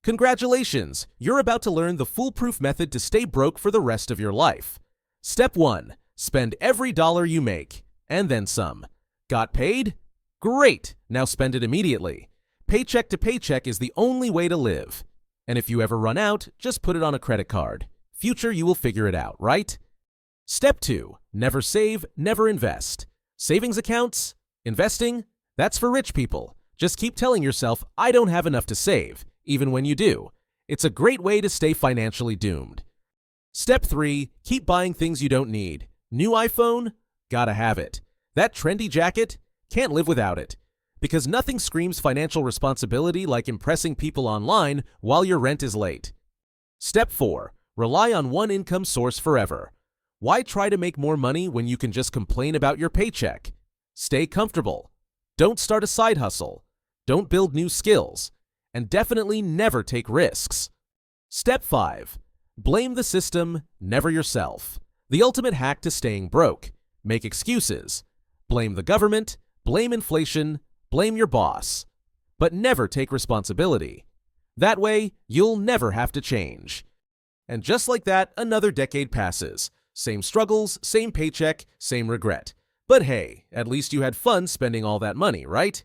Congratulations! You're about to learn the foolproof method to stay broke for the rest of your life. Step 1. Spend every dollar you make, and then some. Got paid? Great! Now spend it immediately. Paycheck to paycheck is the only way to live. And if you ever run out, just put it on a credit card. Future, you will figure it out, right? Step 2. Never save, never invest. Savings accounts? Investing? That's for rich people. Just keep telling yourself, I don't have enough to save, even when you do. It's a great way to stay financially doomed. Step 3. Keep buying things you don't need. New iPhone? Gotta have it. That trendy jacket? Can't live without it. Because nothing screams financial responsibility like impressing people online while your rent is late. Step 4. Rely on one income source forever. Why try to make more money when you can just complain about your paycheck? Stay comfortable. Don't start a side hustle. Don't build new skills. And definitely never take risks. Step 5. Blame the system, never yourself. The ultimate hack to staying broke. Make excuses. Blame the government, blame inflation, blame your boss. But never take responsibility. That way, you'll never have to change. And just like that, another decade passes. Same struggles, same paycheck, same regret. But hey, at least you had fun spending all that money, right?